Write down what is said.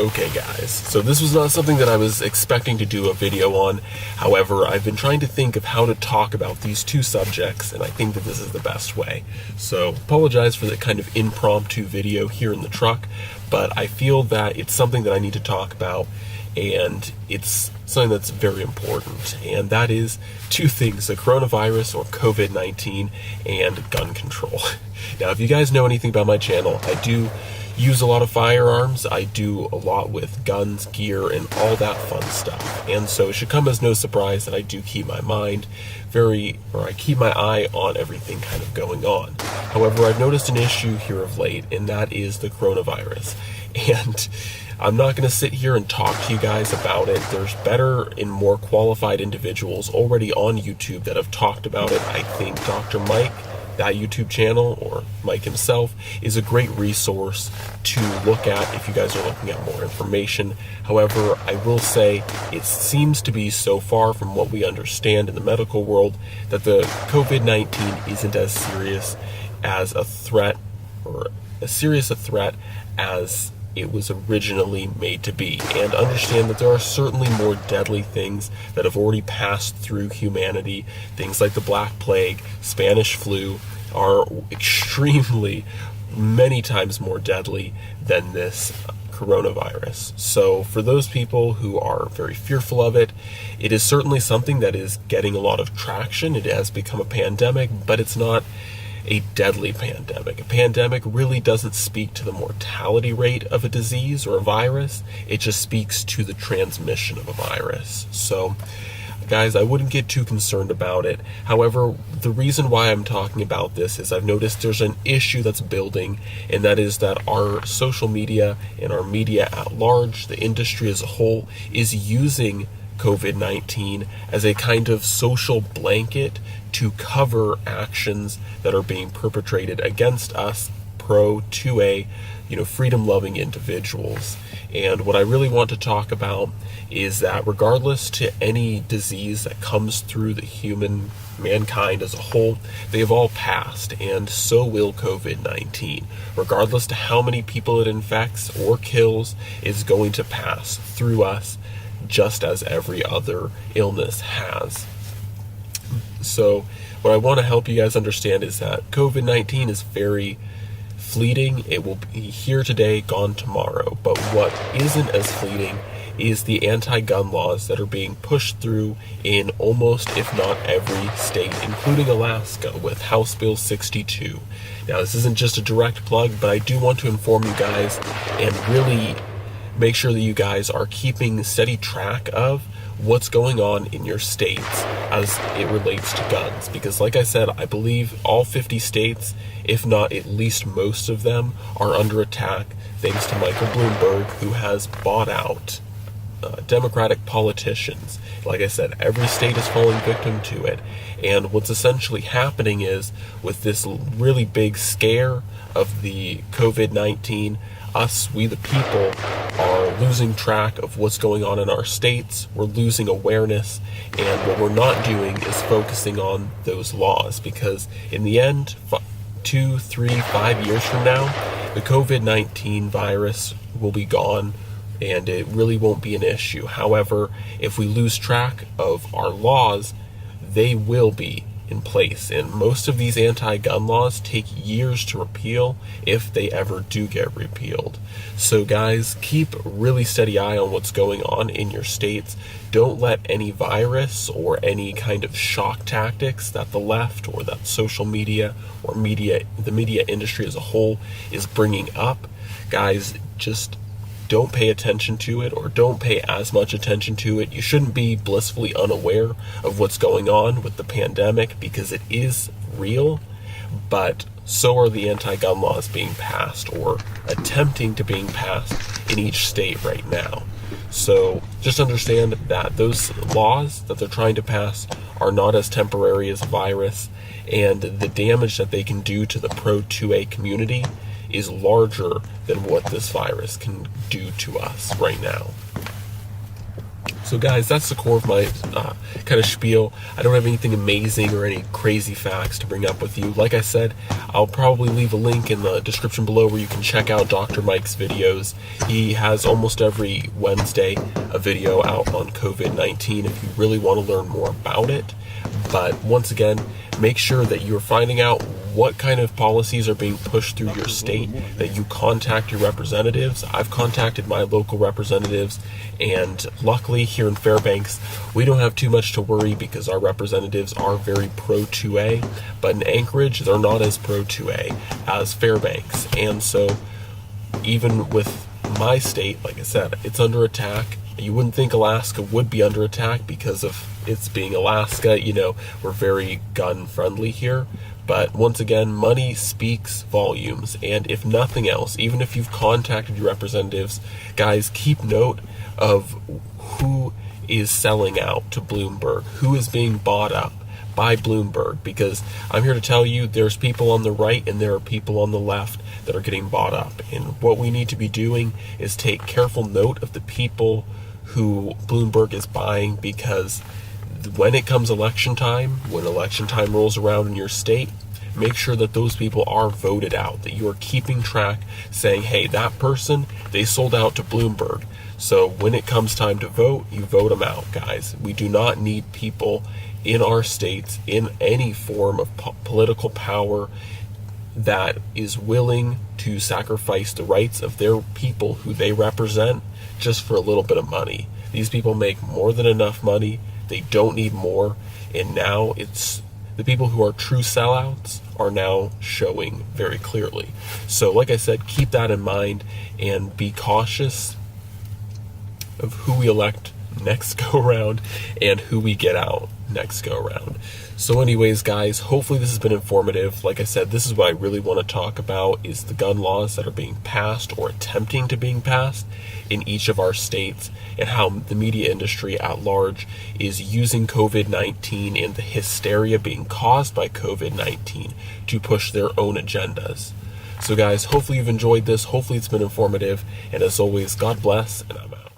Okay guys, so this was not something that I was expecting to do a video on. However, I've been trying to think of how to talk about these two subjects, and I think that this is the best way. So, apologize for the kind of impromptu video here in the truck, but I feel that it's something that I need to talk about, and it's something that's very important, and that is two things: the coronavirus, or COVID-19, and gun control. Now, if you guys know anything about my channel, I do use a lot of firearms. I do a lot with guns, gear, and all that fun stuff. And so it should come as no surprise that I do keep my I keep my eye on everything kind of going on. However, I've noticed an issue here of late, and that is the coronavirus. And I'm not going to sit here and talk to you guys about it. There's better and more qualified individuals already on YouTube that have talked about it. I think Dr. Mike, that YouTube channel, or Mike himself, is a great resource to look at if you guys are looking at more information. However, I will say it seems to be, so far from what we understand in the medical world, that the COVID-19 isn't as serious as a threat, or as serious a threat as it was originally made to be. And understand that there are certainly more deadly things that have already passed through humanity. Things like the Black Plague, Spanish flu, are extremely, many times more deadly than this coronavirus. So for those people who are very fearful of it, it is certainly something that is getting a lot of traction. It has become a pandemic, but it's not a deadly pandemic. A pandemic really doesn't speak to the mortality rate of a disease or a virus. It just speaks to the transmission of a virus. So, guys, I wouldn't get too concerned about it. However, the reason why I'm talking about this is I've noticed there's an issue that's building, and that is that our social media and our media at large, the industry as a whole, is using COVID-19 as a kind of social blanket to cover actions that are being perpetrated against us pro-2A, freedom-loving individuals. And what I really want to talk about is that regardless to any disease that comes through mankind as a whole, they have all passed, and so will COVID-19. Regardless to how many people it infects or kills, it's going to pass through us, just as every other illness has. So what I want to help you guys understand is that COVID-19 is very fleeting. It will be here today, gone tomorrow. But what isn't as fleeting is the anti-gun laws that are being pushed through in almost, if not every state, including Alaska, with House Bill 62. Now, this isn't just a direct plug, but I do want to inform you guys and really make sure that you guys are keeping steady track of what's going on in your states as it relates to guns. Because like I said, I believe all 50 states, if not at least most of them, are under attack thanks to Michael Bloomberg, who has bought out Democratic politicians. Like I said, every state is falling victim to it. And what's essentially happening is, with this really big scare of the COVID-19, we the people are losing track of what's going on in our states. We're losing awareness, and what we're not doing is focusing on those laws, because in the end, 2, 3, 5 years from now, the COVID-19 virus will be gone, and it really won't be an issue. However, if we lose track of our laws, they will be in place, and most of these anti-gun laws take years to repeal, if they ever do get repealed. So guys, keep really steady eye on what's going on in your states. Don't let any virus or any kind of shock tactics that the left or that social media or the media industry as a whole is bringing up, guys, just don't pay attention to it, or don't pay as much attention to it. You shouldn't be blissfully unaware of what's going on with the pandemic, because it is real, but so are the anti-gun laws being passed, or attempting to being passed, in each state right now. So just understand that those laws that they're trying to pass are not as temporary as a virus, and the damage that they can do to the pro-2A community is larger than what this virus can do to us right now. So guys, that's the core of my kind of spiel. I don't have anything amazing or any crazy facts to bring up with you. Like I said, I'll probably leave a link in the description below where you can check out Dr. Mike's videos. He has almost every Wednesday a video out on COVID-19 if you really want to learn more about it. But once again, make sure that you're finding out what kind of policies are being pushed through your state, that you contact your representatives. I've contacted my local representatives, and luckily here in Fairbanks, we don't have too much to worry because our representatives are very pro 2A, but in Anchorage, they're not as pro 2A as Fairbanks. And so even with my state, like I said, it's under attack. You wouldn't think Alaska would be under attack because of its being Alaska. You know, we're very gun friendly here. But once again, money speaks volumes. And if nothing else, even if you've contacted your representatives, guys, keep note of who is selling out to Bloomberg, who is being bought up by Bloomberg, because I'm here to tell you there's people on the right and there are people on the left that are getting bought up. And what we need to be doing is take careful note of the people who Bloomberg is buying, because when it comes election time, when election time rolls around in your state, make sure that those people are voted out, that you are keeping track, saying, hey, that person, they sold out to Bloomberg. So when it comes time to vote, you vote them out, guys. We do not need people in our states in any form of political power that is willing to sacrifice the rights of their people who they represent just for a little bit of money. These people make more than enough money. They don't need more. And now it's the people who are true sellouts are now showing very clearly. So like I said, keep that in mind and be cautious of who we elect next go around and who we get out next go around. So anyways, guys, hopefully this has been informative. Like I said, this is what I really want to talk about, is the gun laws that are being passed or attempting to being passed in each of our states, and how the media industry at large is using COVID-19 and the hysteria being caused by COVID-19 to push their own agendas. So guys, hopefully you've enjoyed this. Hopefully it's been informative. And as always, God bless, and I'm out.